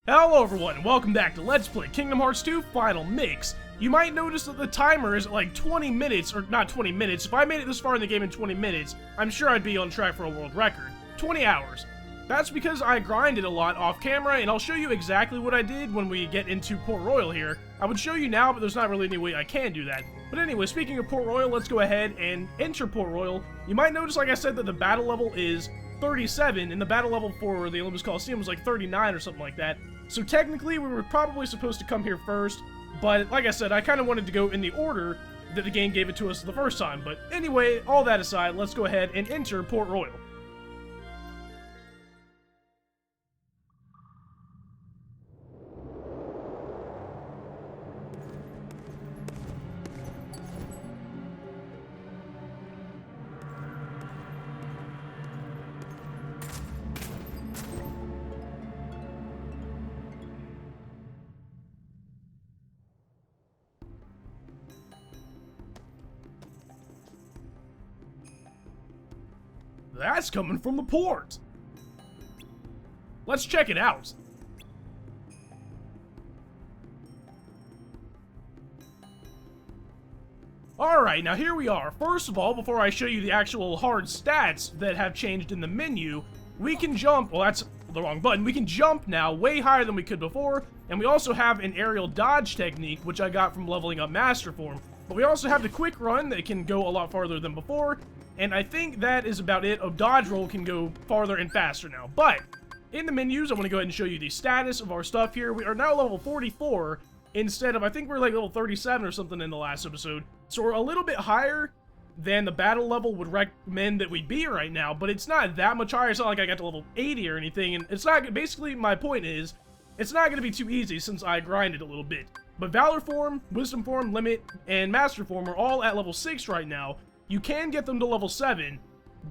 Hello everyone, and welcome back to Let's Play Kingdom Hearts 2 Final Mix. You might notice that the timer is at like 20 minutes, or not 20 minutes. If I made it this far in the game in 20 minutes, I'm sure I'd be on track for a world record. 20 hours. That's because I grinded a lot off camera, and I'll show you exactly what I did when we get into Port Royal here. I would show you now, but there's not really any way I can do that. But anyway, speaking of Port Royal, let's go ahead and enter Port Royal. You might notice, like I said, that the battle level is 37, and the battle level for the Olympus Coliseum was like 39 or something like that. So technically, we were probably supposed to come here first, but like I said, I kind of wanted to go in the order that the game gave it to us the first time. But anyway, all that aside, let's go ahead and enter Port Royal. That's coming from the port. Let's check it out. Alright, now here we are. First of all, before I show you the actual hard stats that have changed in the menu, we can jump, well that's the wrong button, we can jump now way higher than we could before, and we also have an aerial dodge technique, which I got from leveling up Master Form. But we also have the quick run that can go a lot farther than before, and I think that is about it. A dodge roll can go farther and faster now. But in the menus, I want to go ahead and show you the status of our stuff here. We are now level 44 instead of, I think we're like level 37 or something in the last episode. So we're a little bit higher than the battle level would recommend that we be right now, but it's not that much higher. It's not like I got to level 80 or anything, and it's not, basically my point is, it's not going to be too easy since I grinded a little bit. But Valor Form, Wisdom Form, Limit, and Master Form are all at level 6 right now. You can get them to level 7,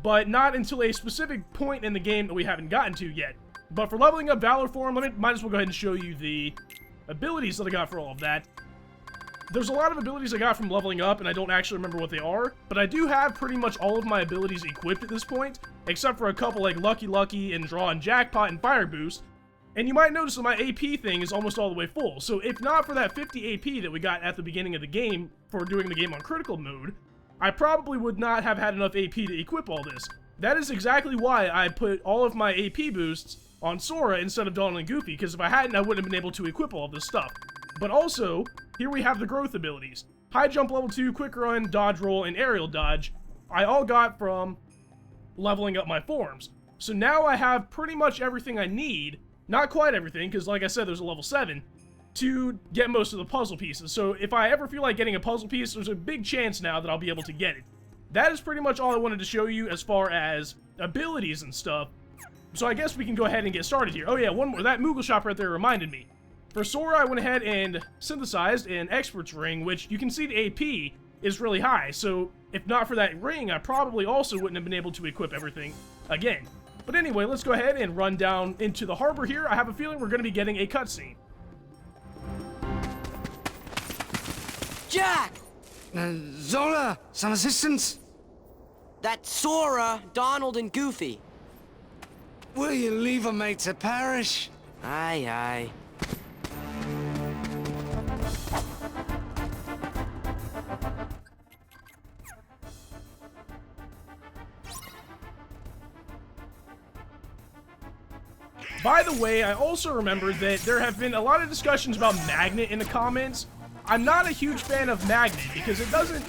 but not until a specific point in the game that we haven't gotten to yet. But for leveling up Valor Form, might as well go ahead and show you the abilities that I got for all of that. There's a lot of abilities I got from leveling up, and I don't actually remember what they are, but I do have pretty much all of my abilities equipped at this point, except for a couple like Lucky Lucky and Draw and Jackpot and Fire Boost. And you might notice that my AP thing is almost all the way full, so if not for that 50 AP that we got at the beginning of the game for doing the game on critical mode, I probably would not have had enough AP to equip all this. That is exactly why I put all of my AP boosts on Sora instead of Donald and Goofy, because if I hadn't, I wouldn't have been able to equip all of this stuff. But also, here we have the growth abilities. High Jump Level 2, Quick Run, Dodge Roll, and Aerial Dodge, I all got from leveling up my forms. So now I have pretty much everything I need, not quite everything, because like I said, there's a level 7, to get most of the puzzle pieces. So if I ever feel like getting a puzzle piece, there's a big chance now that I'll be able to get it. That is pretty much all I wanted to show you as far as abilities and stuff. So I guess we can go ahead and get started here. Oh yeah, one more. That Moogle shop right there reminded me. For Sora, I went ahead and synthesized an Expert's Ring, which you can see the AP is really high. So if not for that ring, I probably also wouldn't have been able to equip everything again. But anyway, let's go ahead and run down into the harbor here. I have a feeling we're going to be getting a cutscene. Jack! Zola, some assistance? That's Sora, Donald, and Goofy. Will you leave a mate to perish? Aye, aye. By the way, I also remembered that there have been a lot of discussions about Magnet in the comments. I'm not a huge fan of Magnet because it doesn't,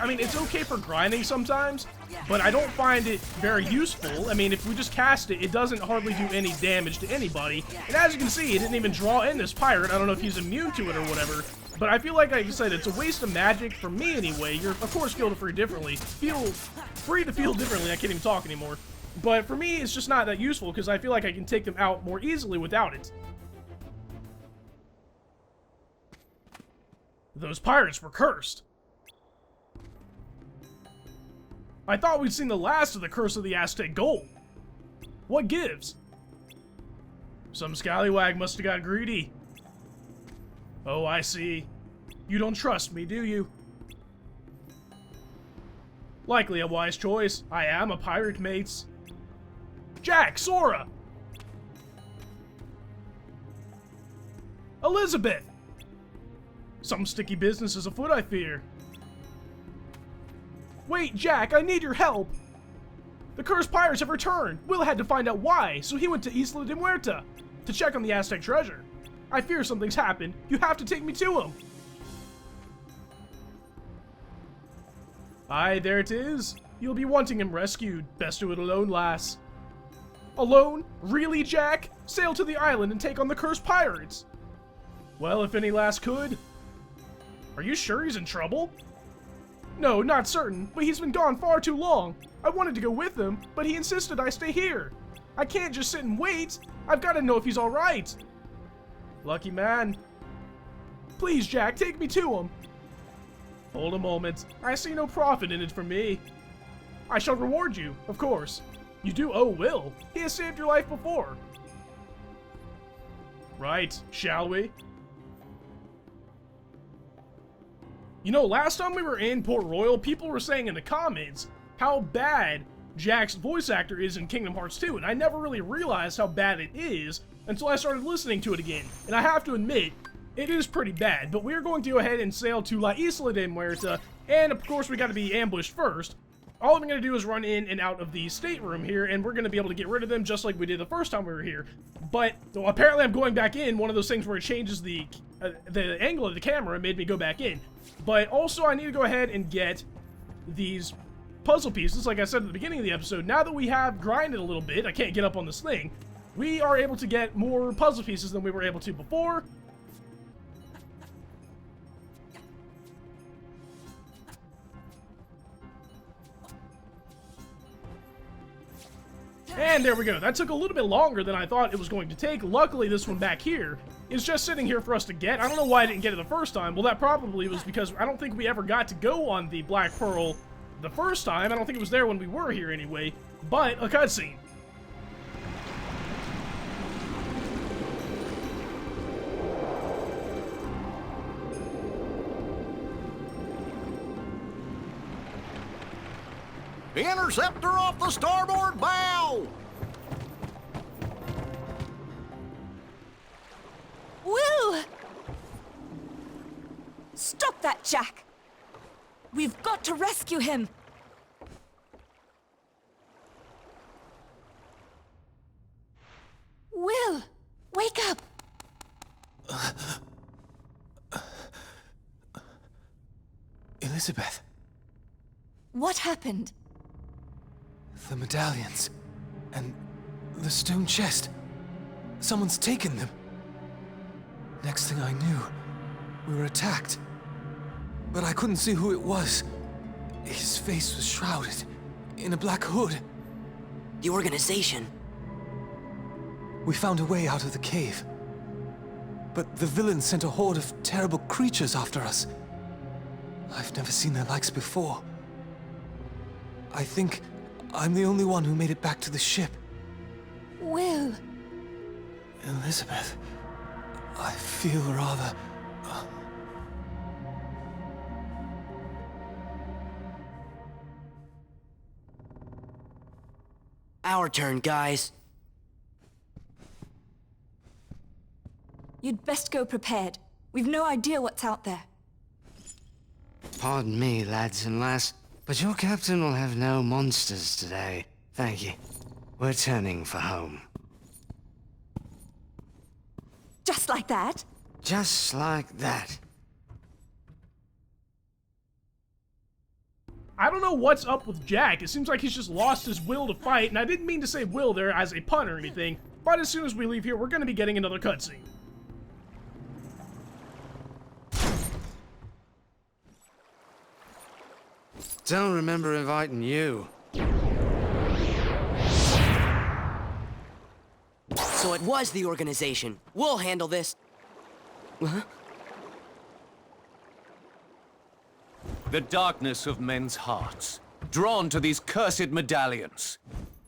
I mean, it's okay for grinding sometimes, but I don't find it very useful. I mean, if we just cast it, it doesn't hardly do any damage to anybody. And as you can see, it didn't even draw in this pirate. I don't know if he's immune to it or whatever, but I feel like I said, it's a waste of magic for me anyway. You're, of course, feel free differently. Feel free to feel differently. I can't even talk anymore. But for me, it's just not that useful because I feel like I can take them out more easily without it. Those pirates were cursed. I thought we'd seen the last of the curse of the Aztec gold. What gives? Some scallywag must have got greedy. Oh, I see. You don't trust me, do you? Likely a wise choice. I am a pirate, mates. Jack, Sora! Elizabeth! Some sticky business is afoot, I fear. Wait, Jack, I need your help! The cursed pirates have returned! Will had to find out why, so he went to Isla de Muerta to check on the Aztec treasure. I fear something's happened. You have to take me to him! Aye, there it is. You'll be wanting him rescued. Best do it alone, lass. Alone? Really, Jack? Sail to the island and take on the cursed pirates? Well, if any lass could. Are you sure he's in trouble? No, not certain, but he's been gone far too long. I wanted to go with him, but he insisted I stay here. I can't just sit and wait. I've got to know if he's all right. Lucky man. Please, Jack, take me to him. Hold a moment. I see no profit in it for me. I shall reward you, of course. You do owe Will. He has saved your life before. Right, shall we? You know, last time we were in Port Royal, people were saying in the comments how bad Jack's voice actor is in Kingdom Hearts 2, and I never really realized how bad it is until I started listening to it again. And I have to admit, it is pretty bad, but we're going to go ahead and sail to La Isla de Muerta, and of course we gotta be ambushed first. All I'm going to do is run in and out of the stateroom here, and we're going to be able to get rid of them just like we did the first time we were here. But, well, apparently I'm going back in, one of those things where it changes the angle of the camera and made me go back in. But also I need to go ahead and get these puzzle pieces, like I said at the beginning of the episode. Now that we have grinded a little bit, I can't get up on this thing, we are able to get more puzzle pieces than we were able to before. And there we go. That took a little bit longer than I thought it was going to take. Luckily, this one back here is just sitting here for us to get. I don't know why I didn't get it the first time. Well, that probably was because I don't think we ever got to go on the Black Pearl the first time. I don't think it was there when we were here anyway. But a cutscene. Interceptor off the starboard bow! Will! Stop that, Jack! We've got to rescue him! Will! Wake up! Elizabeth, What happened? the medallions, and the stone chest. Someone's taken them. Next thing I knew, we were attacked. But I couldn't see who it was. His face was shrouded in a black hood. The Organization. We found a way out of the cave. But the villains sent a horde of terrible creatures after us. I've never seen their likes before. I think I'm the only one who made it back to the ship. Will! Elizabeth, I feel rather... Our turn, guys. You'd best go prepared. We've no idea what's out there. Pardon me, lads and lass, but your captain will have no monsters today. Thank you. We're turning for home. Just like that? Just like that. I don't know what's up with Jack. It seems like he's just lost his will to fight, and I didn't mean to say will there as a pun or anything, but as soon as we leave here, we're going to be getting another cutscene. Don't remember inviting you. So it was the Organization. We'll handle this. Huh? The darkness of men's hearts, drawn to these cursed medallions,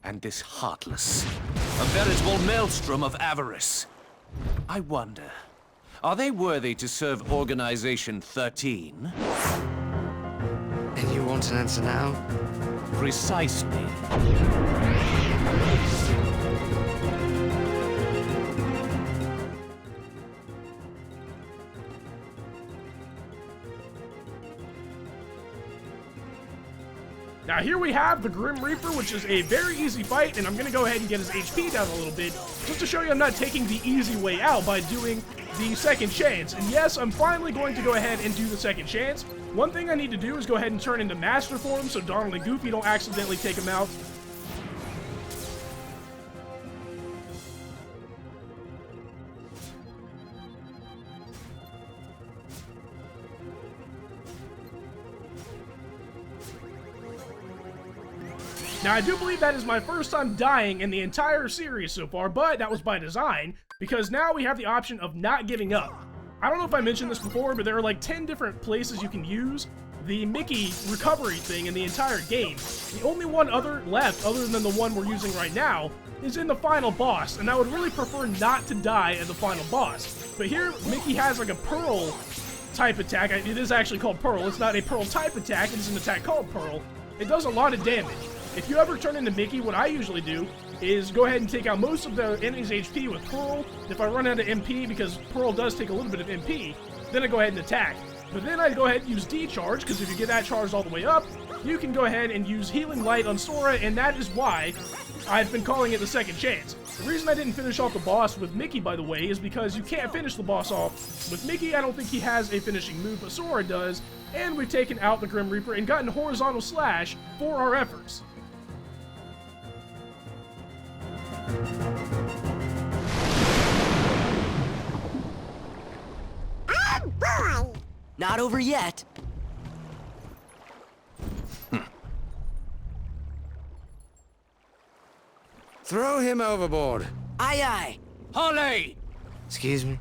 and this Heartless, a veritable Maelstrom of Avarice. I wonder, are they worthy to serve Organization XIII? And you want an answer now? Precisely. Now here we have the Grim Reaper, which is a very easy fight, and I'm going to go ahead and get his HP down a little bit, just to show you I'm not taking the easy way out by doing the second chance. And yes, I'm finally going to go ahead and do the second chance. One thing I need to do is go ahead and turn into Master form so Donald and Goofy don't accidentally take him out. Now, I do believe that is my first time dying in the entire series so far, but that was by design, because now we have the option of not giving up. I don't know if I mentioned this before, but there are like 10 different places you can use the Mickey recovery thing in the entire game. The only one left, other than the one we're using right now, is in the final boss, and I would really prefer not to die at the final boss. But here, Mickey has like a Pearl type attack. It is actually called Pearl. It's not a Pearl type attack, it's an attack called Pearl. It does a lot of damage. If you ever turn into Mickey, what I usually do is go ahead and take out most of the enemy's HP with Pearl. If I run out of MP, because Pearl does take a little bit of MP, then I go ahead and attack. But then I go ahead and use D-Charge, because if you get that charged all the way up, you can go ahead and use Healing Light on Sora, and that is why I've been calling it the second chance. The reason I didn't finish off the boss with Mickey, by the way, is because you can't finish the boss off with Mickey. I don't think he has a finishing move, but Sora does, and we've taken out the Grim Reaper and gotten Horizontal Slash for our efforts. Oh boy! Not over yet. Throw him overboard. Aye, aye. Holly! Excuse me?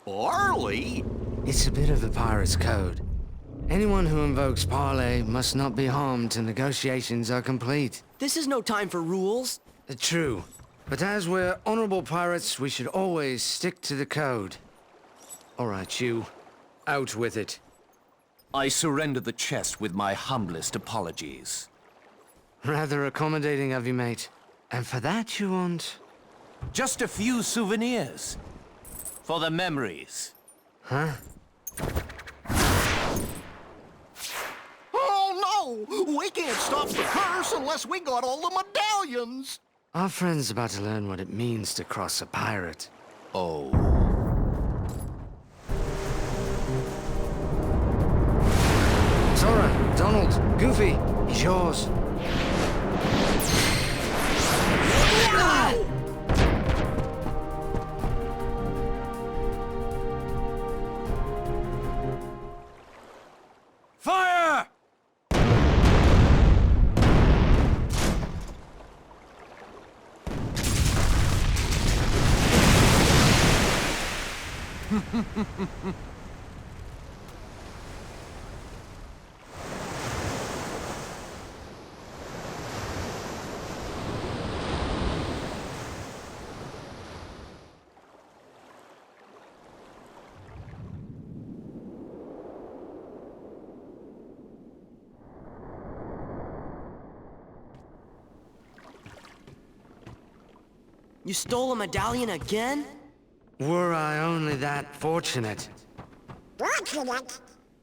Barley? It's a bit of the pirate's code. Anyone who invokes parley must not be harmed till negotiations are complete. This is no time for rules. True. But as we're honorable pirates, we should always stick to the code. All right, you. Out with it. I surrender the chest with my humblest apologies. Rather accommodating of you, mate. And for that you want... Just a few souvenirs. For the memories. Huh? Oh no! We can't stop the curse unless we got all the medallions! Our friend's about to learn what it means to cross a pirate. Oh. Sora, Donald, Goofy, he's yours. Fire! You stole a medallion again? Were I only that fortunate.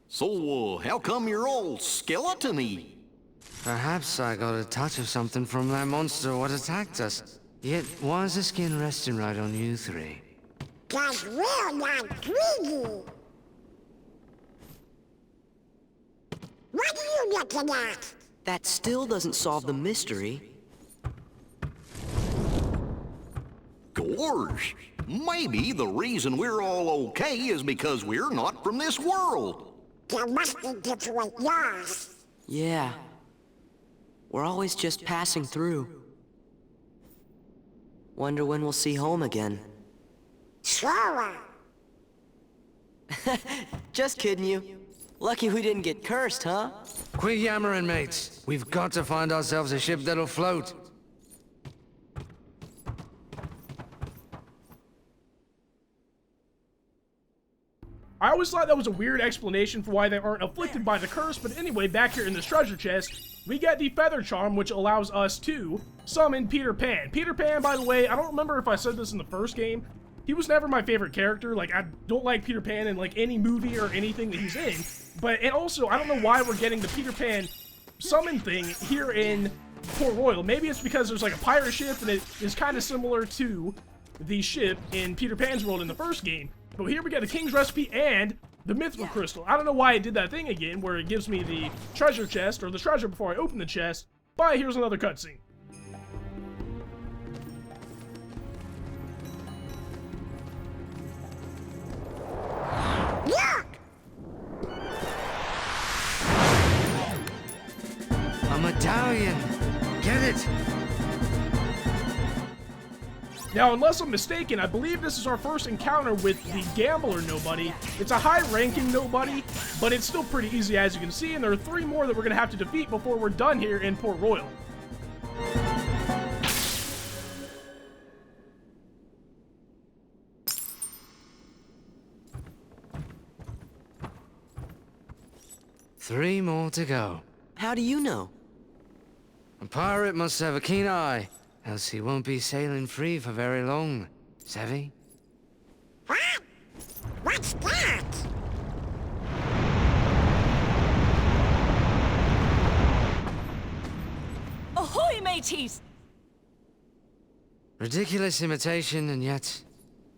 So, how come you're all skeleton-y? Perhaps I got a touch of something from that monster what attacked us. Yet, was the skin resting right on you three? 'Cause we're not greedy. What are you looking at? That still doesn't solve the mystery. Gorge, maybe the reason we're all okay is because we're not from this world. You must be different yours. Yeah. We're always just passing through. Wonder when we'll see home again. Sora. Just kidding you. Lucky we didn't get cursed, huh? Quit yammering, mates. We've got to find ourselves a ship that'll float. I always thought that was a weird explanation for why they aren't afflicted by the curse, but anyway, back here in this treasure chest, we get the Feather Charm, which allows us to summon Peter Pan. Peter Pan, by the way, I don't remember if I said this in the first game, he was never my favorite character. Like, I don't like Peter Pan in, like, any movie or anything that he's in, and also, I don't know why we're getting the Peter Pan summon thing here in Port Royal. Maybe it's because there's like a pirate ship and it is kind of similar to the ship in Peter Pan's world in the first game. But here we got the King's Recipe and the Mythical Crystal. I don't know why it did that thing again where it gives me the treasure chest or the treasure before I open the chest, but here's another cutscene. Look! A medallion! Get it! Now, unless I'm mistaken, I believe this is our first encounter with the Gambler Nobody. It's a high-ranking Nobody, but it's still pretty easy as you can see, and there are 3 more that we're going to have to defeat before we're done here in Port Royal. Three more to go. How do you know? A pirate must have a keen eye, else he won't be sailing free for very long. Savvy? What? What's that? Ahoy, mateys! Ridiculous imitation, and yet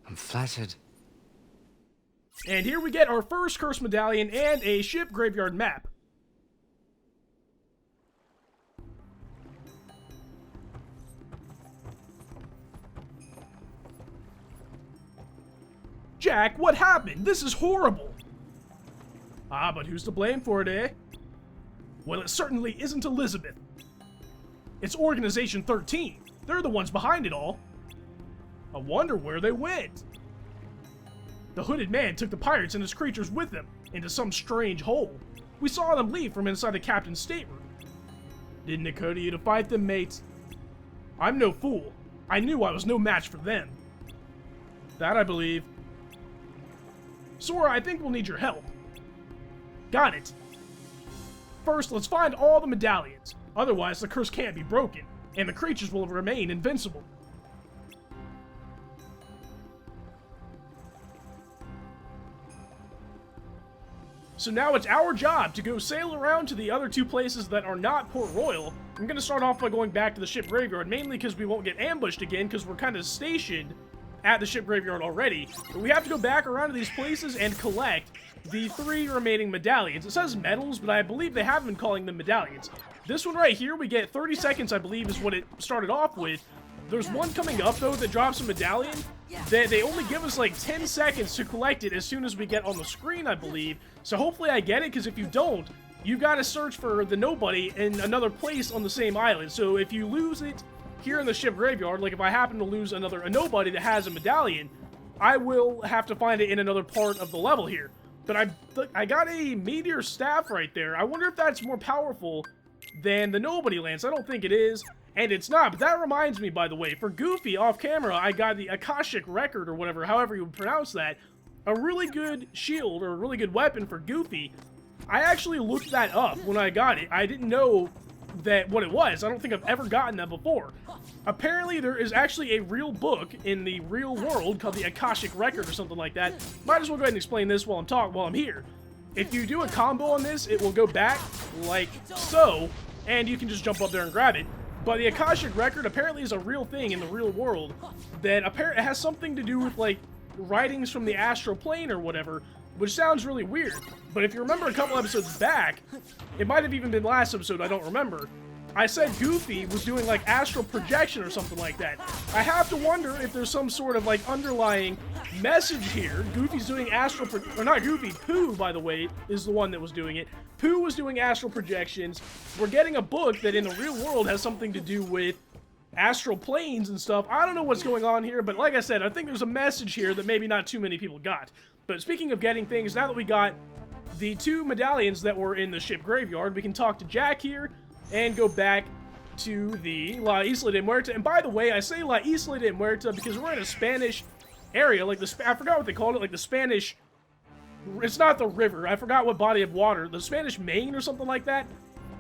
I'm flattered. And here we get our first Curse Medallion and a ship graveyard map. Jack, what happened? This is horrible! Ah, but who's to blame for it, eh? Well, it certainly isn't Elizabeth. It's Organization XIII. They're the ones behind it all. I wonder where they went. The hooded man took the pirates and his creatures with him into some strange hole. We saw them leave from inside the captain's stateroom. Didn't occur to you to fight them, mates? I'm no fool. I knew I was no match for them. That I believe. Sora, I think we'll need your help. Got it. First, let's find all the medallions. Otherwise, the curse can't be broken, and the creatures will remain invincible. So now it's our job to go sail around to the other 2 places that are not Port Royal. I'm going to start off by going back to the ship graveyard, mainly because we won't get ambushed again, because we're kind of stationed at the ship graveyard already. But we have to go back around to these places and collect the 3 remaining medallions. It says medals, but I believe they have been calling them medallions. This one right here, we get 30 seconds, I believe, is what it started off with. There's one coming up, though, that drops a medallion. They only give us, like, 10 seconds to collect it as soon as we get on the screen, I believe. So hopefully I get it, because if you don't, you gotta search for the Nobody in another place on the same island. So if you lose it here in the ship graveyard, like if I happen to lose a Nobody that has a medallion, I will have to find it in another part of the level here. But I got a meteor staff right there. I wonder if that's more powerful than the Nobody Lance. I don't think it is. And it's not, but that reminds me, by the way, for Goofy, off camera, I got the Akashic Record, or whatever, however you would pronounce that. A really good shield, or a really good weapon for Goofy. I actually looked that up when I got it. I didn't know what it was. I don't think I've ever gotten that before. Apparently, there is actually a real book in the real world called the Akashic Record, or something like that. Might as well go ahead and explain this while I'm here. If you do a combo on this, it will go back like so, and you can just jump up there and grab it. But the Akashic Record apparently is a real thing in the real world that apparently has something to do with, like, writings from the astral plane or whatever, which sounds really weird. But if you remember a couple episodes back, it might have even been last episode, I don't remember, I said Goofy was doing, like, astral projection or something like that. I have to wonder if there's some sort of, like, underlying message here. Goofy's doing astral or not Goofy, Pooh, by the way, is the one that was doing it. Pooh was doing astral projections. We're getting a book that in the real world has something to do with astral planes and stuff. I don't know what's going on here, but like I said, I think there's a message here that maybe not too many people got. But speaking of getting things, now that we got the 2 medallions that were in the ship graveyard, we can talk to Jack here and go back to the La Isla de Muerta. And by the way, I say La Isla de Muerta because we're in a Spanish area, like I forgot what they called it, like the Spanish, it's not the river, I forgot what body of water, the Spanish Main or something like that.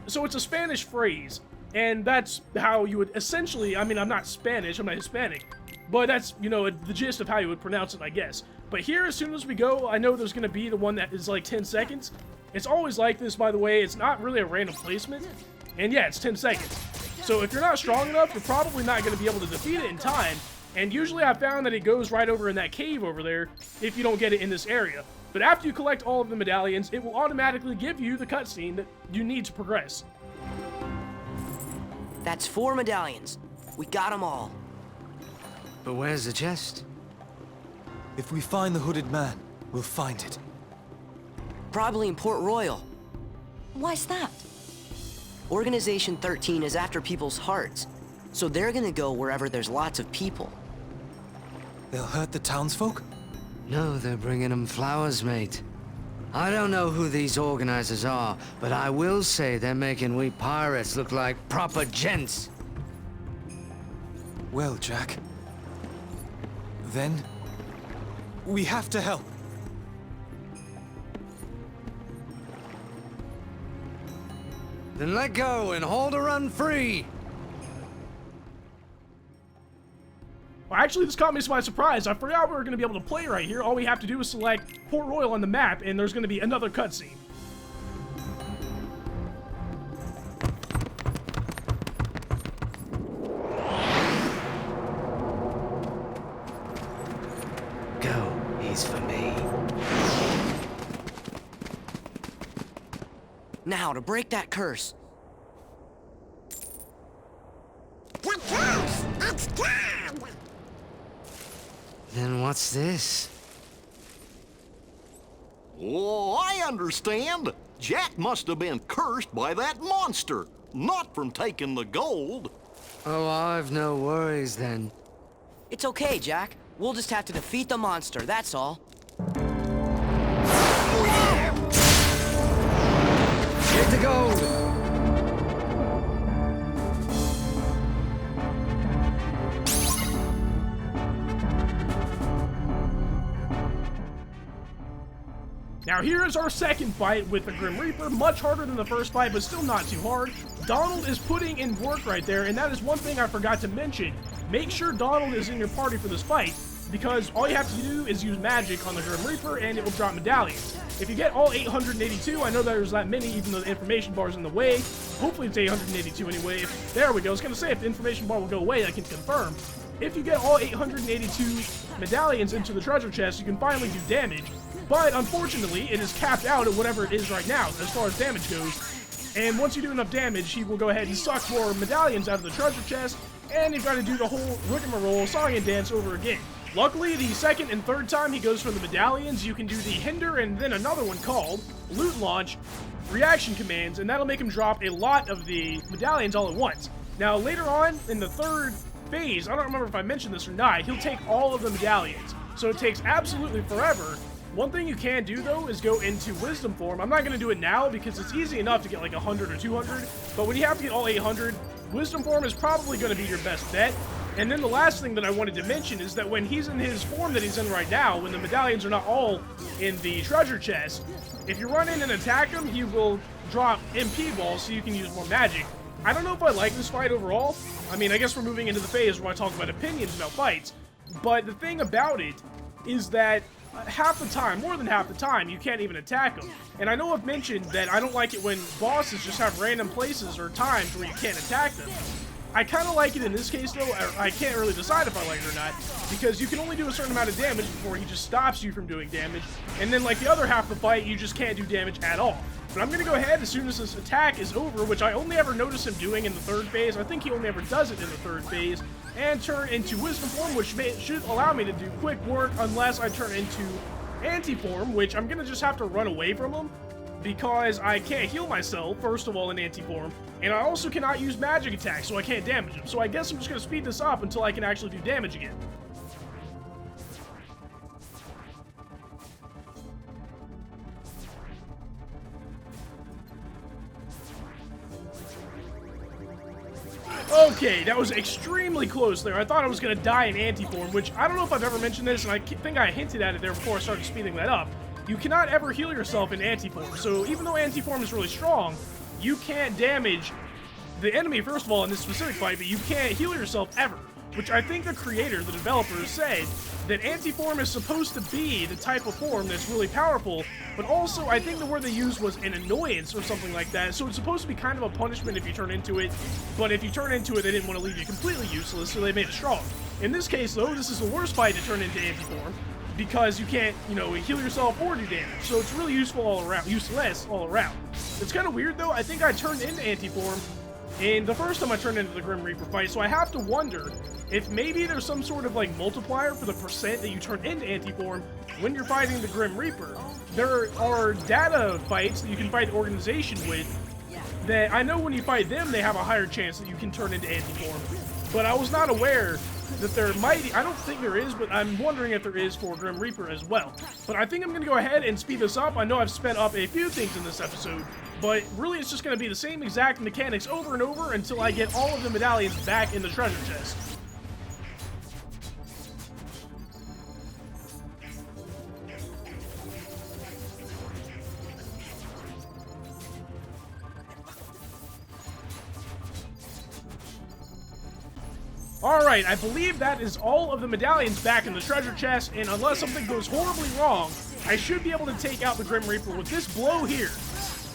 So it's a Spanish phrase, and that's how you would essentially, I mean, I'm not Spanish, I'm not Hispanic, but that's, you know, the gist of how you would pronounce it, I guess. But here, as soon as we go, I know there's going to be the one that is like 10 seconds. It's always like this, by the way. It's not really a random placement. And yeah, it's 10 seconds. So if you're not strong enough, you're probably not going to be able to defeat it in time. And usually I've found that it goes right over in that cave over there if you don't get it in this area. But after you collect all of the medallions, it will automatically give you the cutscene that you need to progress. That's 4 medallions. We got them all. But where's the chest? If we find the hooded man, we'll find it. Probably in Port Royal. Why's that? Organization XIII is after people's hearts, so they're gonna go wherever there's lots of people. They'll hurt the townsfolk? No, they're bringing them flowers, mate. I don't know who these organizers are, but I will say they're making we pirates look like proper gents. Well, Jack. Then, we have to help. Then let go and hold her run free. Well, actually, this caught me by surprise. I forgot we were going to be able to play right here. All we have to do is select Port Royal on the map, and there's going to be another cutscene. Go, he's for me. Now, to break that curse. The curse! It's gone! Then what's this? Oh, I understand. Jack must have been cursed by that monster, not from taking the gold. Oh, I've no worries then. It's okay, Jack. We'll just have to defeat the monster, that's all. Get the gold! Now here is our second fight with the Grim Reaper, much harder than the first fight, but still not too hard. Donald is putting in work right there, and that is one thing I forgot to mention. Make sure Donald is in your party for this fight, because all you have to do is use magic on the Grim Reaper, and it will drop medallions. If you get all 882, I know there's that many, even though the information bar is in the way. Hopefully it's 882 anyway. There we go. I was going to say, if the information bar will go away, I can confirm. If you get all 882 medallions into the treasure chest, you can finally do damage. But unfortunately, it is capped out at whatever it is right now, as far as damage goes. And once you do enough damage, he will go ahead and suck more medallions out of the treasure chest, and you've got to do the whole rigmarole song and dance over again. Luckily, the second and third time he goes for the medallions, you can do the hinder and then another one called loot launch, reaction commands, and that'll make him drop a lot of the medallions all at once. Now, later on, in the third phase, I don't remember if I mentioned this or not, he'll take all of the medallions. So it takes absolutely forever. One thing you can do, though, is go into Wisdom form. I'm not going to do it now because it's easy enough to get like 100 or 200, but when you have to get all 800, Wisdom form is probably going to be your best bet. And then the last thing that I wanted to mention is that when he's in his form that he's in right now, when the medallions are not all in the treasure chest, if you run in and attack him, he will drop MP balls so you can use more magic. I don't know if I like this fight overall. I mean, I guess we're moving into the phase where I talk about opinions about fights, but the thing about it is that half the time, more than half the time, you can't even attack them. And I know I've mentioned that I don't like it when bosses just have random places or times where you can't attack them. I kind of like it in this case, though. I can't really decide if I like it or not, because you can only do a certain amount of damage before he just stops you from doing damage, and then like the other half of the fight, you just can't do damage at all. But I'm going to go ahead as soon as this attack is over, which I only ever notice him doing in the third phase. I think he only ever does it in the third phase, and turn into Wisdom form, which should allow me to do quick work unless I turn into Anti-form, which I'm going to just have to run away from him, because I can't heal myself, first of all, in Anti-form, and I also cannot use magic attacks, so I can't damage him. So I guess I'm just going to speed this up until I can actually do damage again. Okay, that was extremely close there. I thought I was going to die in Anti-form, which I don't know if I've ever mentioned this, and I think I hinted at it there before I started speeding that up. You cannot ever heal yourself in Anti-form, so even though Anti-form is really strong, you can't damage the enemy, first of all, in this specific fight, but you can't heal yourself ever. which I think the creator, the developers, said that anti-form is supposed to be the type of form that's really powerful, but also I think the word they used was an annoyance or something like that, so it's supposed to be kind of a punishment if you turn into it, but if you turn into it, they didn't want to leave you completely useless, so they made it strong. In this case, though, this is the worst fight to turn into anti-form, because you can't, you know, heal yourself or do damage, so it's really useful all around, useless all around. It's kind of weird, though. I think I turned into anti-form in the first time I turned into the Grim Reaper fight, so I have to wonder if maybe there's some sort of, like, multiplier for the percent that you turn into anti-form when you're fighting the Grim Reaper. There are data fights that you can fight the Organization with that I know when you fight them, they have a higher chance that you can turn into anti-form, but I was not aware that there might, I don't think there is, but I'm wondering if there is for Grim Reaper as well. But I think I'm going to go ahead and speed this up. I know I've sped up a few things in this episode, but really it's just going to be the same exact mechanics over and over until I get all of the medallions back in the treasure chest. Alright, I believe that is all of the medallions back in the treasure chest, and unless something goes horribly wrong, I should be able to take out the Grim Reaper with this blow here.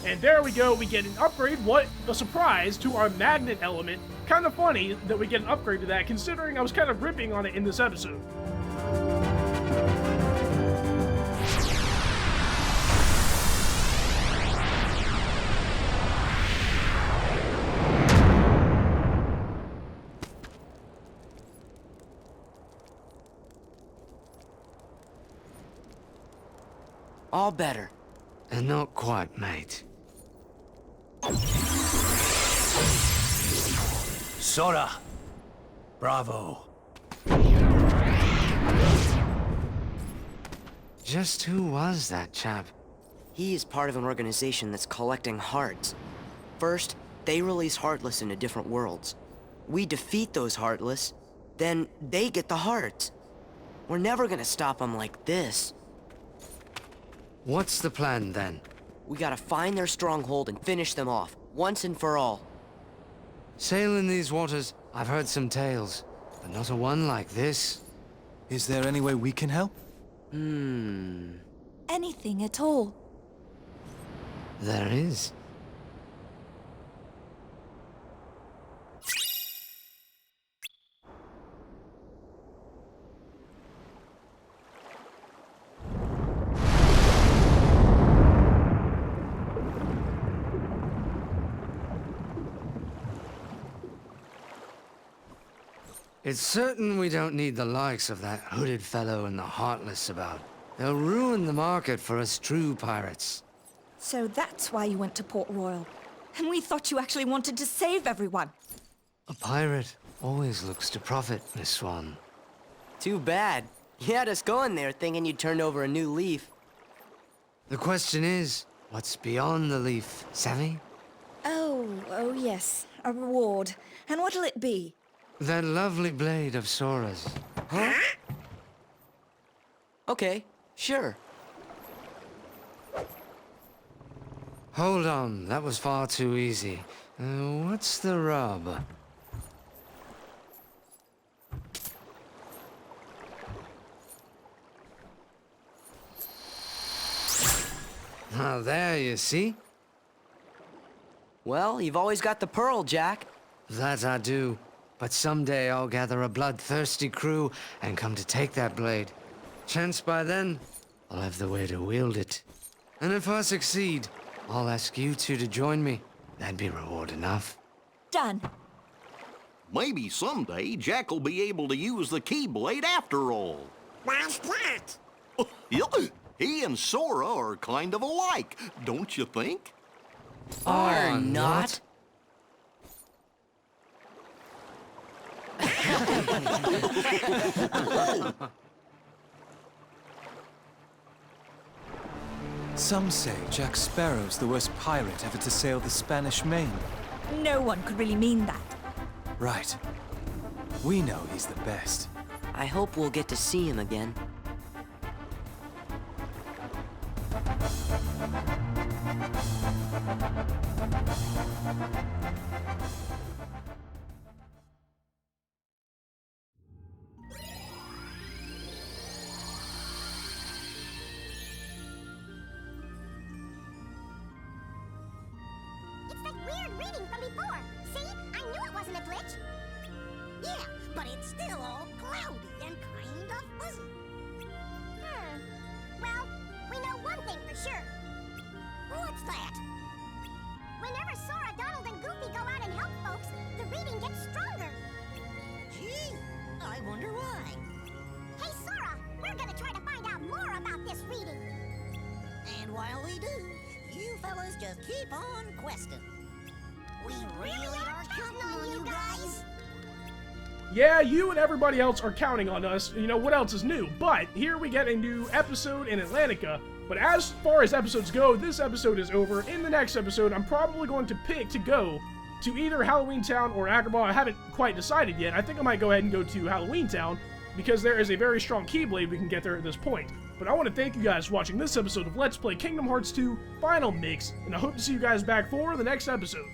And there we go, we get an upgrade, what a surprise, to our magnet element. Kind of funny that we get an upgrade to that, considering I was kind of ripping on it in this episode. All better. And not quite, mate. Sora! Bravo! Just who was that chap? He is part of an organization that's collecting hearts. First, they release Heartless into different worlds. We defeat those Heartless, then they get the hearts. We're never gonna stop them like this. What's the plan, then? We gotta find their stronghold and finish them off, once and for all. Sail in these waters, I've heard some tales, but not a one like this. Is there any way we can help? Anything at all. There is. It's certain we don't need the likes of that hooded fellow and the Heartless about. They'll ruin the market for us true pirates. So that's why you went to Port Royal. And we thought you actually wanted to save everyone. A pirate always looks to profit, Miss Swan. Too bad. You had us going there thinking you turned over a new leaf. The question is, what's beyond the leaf, savvy? Oh yes. A reward. And what'll it be? That lovely blade of Sora's. Huh? Okay, sure. Hold on, that was far too easy. What's the rub? Now there, you see? Well, you've always got the pearl, Jack. That I do. But someday I'll gather a bloodthirsty crew and come to take that blade. Chance by then, I'll have the way to wield it. And if I succeed, I'll ask you two to join me. That'd be reward enough. Done. Maybe someday Jack will be able to use the Keyblade after all. Why's that? He and Sora are kind of alike, don't you think? Are not. Some say Jack Sparrow's the worst pirate ever to sail the Spanish Main. No one could really mean that. Right. We know he's the best. I hope we'll get to see him again. weird reading from before. See? I knew it wasn't a glitch. Yeah, but it's still all cloudy and kind of fuzzy. Well, we know one thing for sure. What's that? Whenever Sora, Donald, and Goofy go out and help folks, the reading gets stronger. Gee, I wonder why. Hey, Sora, we're gonna try to find out more about this reading. And while we do, you fellas just keep on questing. We really are counting on you guys. Yeah, you and everybody else are counting on us. You know, what else is new? But here we get a new episode in Atlantica. But as far as episodes go, this episode is over. In the next episode, I'm probably going to pick to go to either Halloween Town or Agrabah. I haven't quite decided yet. I think I might go ahead and go to Halloween Town because there is a very strong Keyblade we can get there at this point. But I want to thank you guys for watching this episode of Let's Play Kingdom Hearts 2 Final Mix, and I hope to see you guys back for the next episode.